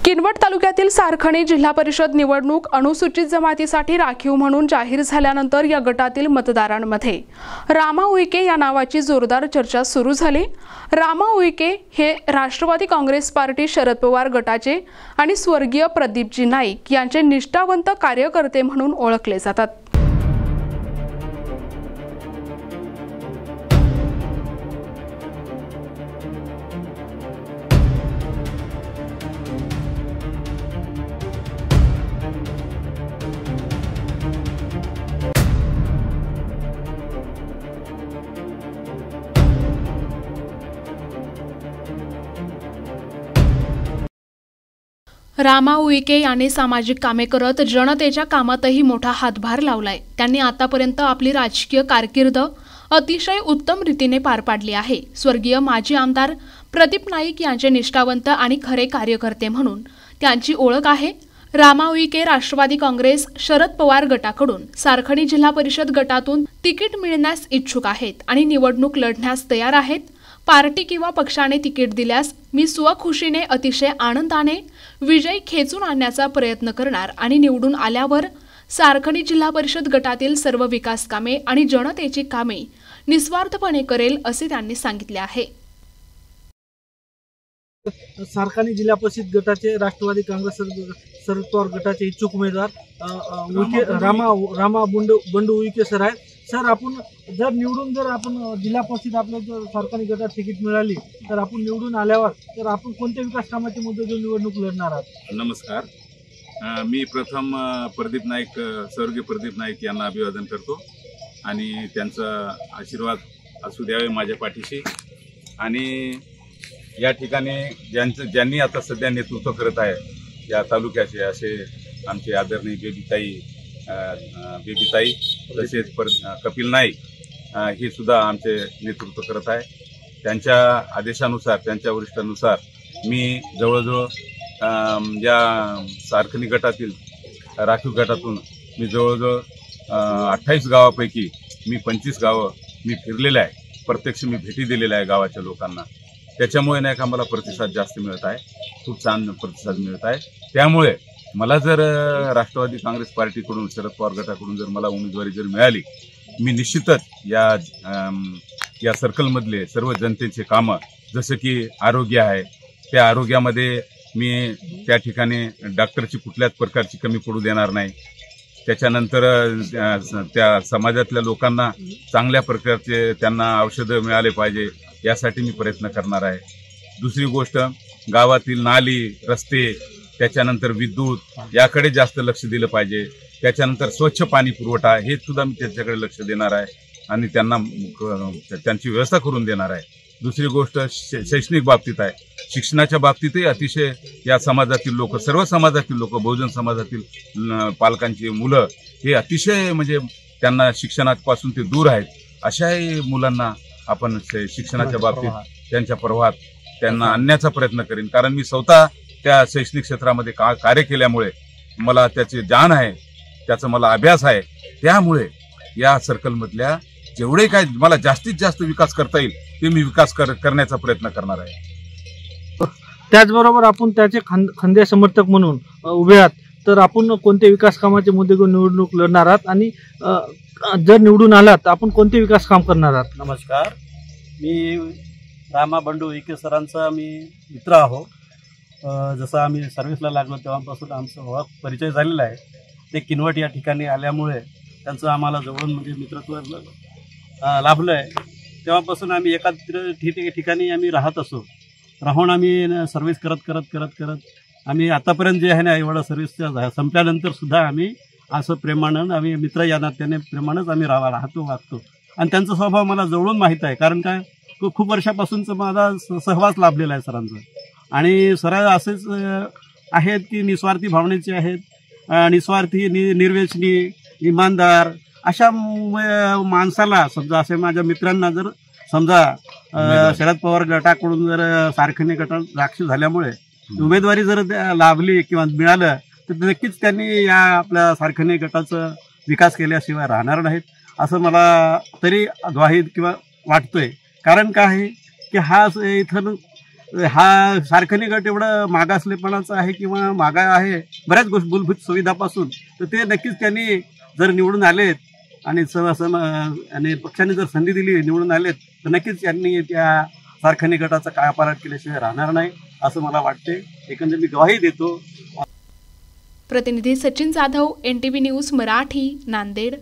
किनवट तालुक्यातील सारखणी जिल्हा परिषद निवडणूक अनुसूचित जमातीसाठी राखीव म्हणून जाहीर झाल्यानंतर या गटातील मतदारांमध्ये रामा उईके या नावाची जोरदार चर्चा सुरू झाली। रामा उईके हे राष्ट्रवादी काँग्रेस पार्टी शरद पवार गटाचे आणि स्वर्गीय प्रदीपजी नाईक यांचे निष्ठावंत कार्यकर्ते म्हणून ओळखले जातात। रामा उईके यांनी सामाजिक कामे करत जनतेच्या कामातही मोठा हातभार लावलाय। त्यांनी आतापर्यंत आपली राजकीय कारकीर्द अतिशय उत्तम रीतीने पार पाडली आहे। स्वर्गीय माजी आमदार प्रदीप नाईक यांचे निष्ठावंत आणि खरे कार्यकर्ते म्हणून त्यांची ओळख आहे। रामा उईके राष्ट्रवादी काँग्रेस शरद पवार गटाकडून सारखणी जिल्हा परिषद गटातून तिकीट मिळण्यास इच्छुक आहेत आणि निवडणूक लढण्यास तयार आहेत। पार्टी किंवा पक्षाने तिकीट दिल्यास मी स्वखुशीने अतिशय आनंदाने विजय खेचून आणण्याचा प्रयत्न करणार आणि निवडून आल्यावर सारखणी जिल्हा परिषद गटातील सर्व विकास कामे आणि जनतेची कामे निस्वार्थपणे करेल असे त्यांनी सांगितले आहे। सारखणी जिल्हा परिषद गटाचे राष्ट्रवादी काँग्रेस शरद पवार गटाचे इच्छुक उमेदवार रामा बंडू उईके सर आहेत। सर, आपण जर निवडून आपण जिल्हा परिषद आपल्या जर सारखणी गटात तिकीट मिळाली तर आपण निवडून आल्यावर तर आपण कोणत्या विकास कामाचे मुद्दे घेऊन निवडणूक लढणार आहात? नमस्कार, मी प्रथम प्रदीप नाईक स्वर्गीय प्रदीप नाईक यांना अभिवादन करतो आणि त्यांचा आशीर्वाद असू द्यावे माझ्या पाठीशी। आणि या ठिकाणी ज्यांनी आता सध्या नेतृत्व करत आहे या तालुक्याचे असे आमचे आदरणीय बेबीताई तसेच कपिल नाईक हे सुद्धा आमचे नेतृत्व करत आहे। त्यांच्या आदेशानुसार त्यांच्या वरिष्ठानुसार मी जवळजवळ या सारखणी गटातील राखीव गटातून मी जवळजवळ 28 गावापैकी मी 25 गावं मी फिरलेले आहे। प्रत्यक्ष मी भेटी दिलेल्या आहे गावाच्या लोकांना। त्याच्यामुळे नाही का मला प्रतिसाद जास्त मिळत आहे, खूप छान प्रतिसाद मिळत आहे। त्यामुळे मला जर राष्ट्रवादी काँग्रेस पार्टीकडून शरद पवार गटाकडून जर मला उमेदवारी जर मिळाली, मी निश्चितच या सर्कलमधले सर्व जनतेचे कामं जसं की आरोग्य आहे त्या आरोग्यामध्ये मी त्या ठिकाणी डॉक्टरची कुठल्याच प्रकारची कमी पडू देणार नाही। त्याच्यानंतर त्या समाजातल्या लोकांना चांगल्या प्रकारचे त्यांना औषधं मिळाले पाहिजे यासाठी मी प्रयत्न करणार आहे। दुसरी गोष्ट, गावातील नाली रस्ते त्याच्यानंतर विद्युत याकडे जास्त लक्ष दिलं पाहिजे। त्याच्यानंतर स्वच्छ पाणी पुरवठा हे सुद्धा मी त्याच्याकडे लक्ष देणार आहे आणि त्यांना त्यांची व्यवस्था करून देणार आहे। दुसरी गोष्ट शैक्षणिक बाबतीत आहे, शिक्षणाच्या बाबतीतही अतिशय या समाजातील लोक सर्व समाजातील लोक बहुजन समाजातील पालकांची मुलं हे अतिशय म्हणजे त्यांना शिक्षणापासून ते दूर आहेत। अशाही मुलांना आपण शिक्षणाच्या बाबतीत त्यांच्या प्रवाहात त्यांना आणण्याचा प्रयत्न करेन, कारण मी स्वतः त्या शैक्षणिक क्षेत्रामध्ये कार्य केल्यामुळे मला त्याचे जाण आहे, त्याचा मला अभ्यास आहे। त्यामुळे या सर्कलमधल्या जेवढे काय मला जास्तीत जास्त विकास करता येईल ते मी विकास करण्याचा प्रयत्न करणार आहे। त्याचबरोबर आपण त्याचे खंदे समर्थक म्हणून उभे आहात, तर आपण कोणते विकास कामाचे मुद्दे घेऊन निवडणूक लढणार आहात आणि जर निवडून आलात तर आपण कोणते विकास काम करणार आहात? नमस्कार, मी रामा बंडू उईके सरांचा मी मित्र आहो। जसं आम्ही सर्व्हिसला लागलो तेव्हापासून आमचा ओळख परिचय झालेला आहे। ते किनवट या ठिकाणी आल्यामुळे त्यांचं आम्हाला जवळून म्हणजे मित्रत्व लाभलं आहे। तेव्हापासून आम्ही एका ठिकाणी आम्ही राहत असो, राहून आम्ही सर्व्हिस करत आम्ही आतापर्यंत जे आहे ना एवढं सर्व्हिसच्या संपल्यानंतर सुद्धा आम्ही असं प्रेमानं आम्ही मित्र या नात्याने प्रेमानंच आम्ही राहतो वागतो आणि त्यांचा स्वभाव मला जवळून माहीत आहे, कारण काय खूप वर्षापासूनचा माझा सहवास लाभलेला आहे सरांचा। आणि सर असेच आहेत की निस्वार्थी भावनेचे आहेत, निस्वार्थी निर्व्यसनी इमानदार अशा माणसाला समजा असे माझ्या मित्रांना जर समजा शरद पवार गटाकडून जर सारखणी गटात राखीव झाल्यामुळे उमेदवारी जर लाभली किंवा मिळालं तर नक्कीच त्यांनी या आपल्या सारखणी गटाचा विकास केल्याशिवाय राहणार नाहीत असं मला तरी ग्वाही किंवा वाटतोय। कारण काय आहे की हा इथं हा सारखनी गट एवढं मागासलेपणाचं आहे किंवा मागा आहे बऱ्याच गोष्टी मूलभूत सुविधापासून, तर ते नक्कीच त्यांनी जर निवडून आलेत आणि आणि पक्षाने जर संधी दिली निवडून आलेत तर नक्कीच त्यांनी त्या सारखनी गटाचा कायापालट केल्याशिवाय राहणार नाही असं मला वाटते. एकंदर मी ग्वाही देतो. प्रतिनिधी सचिन जाधव, NTV न्यूज मराठी, नांदेड.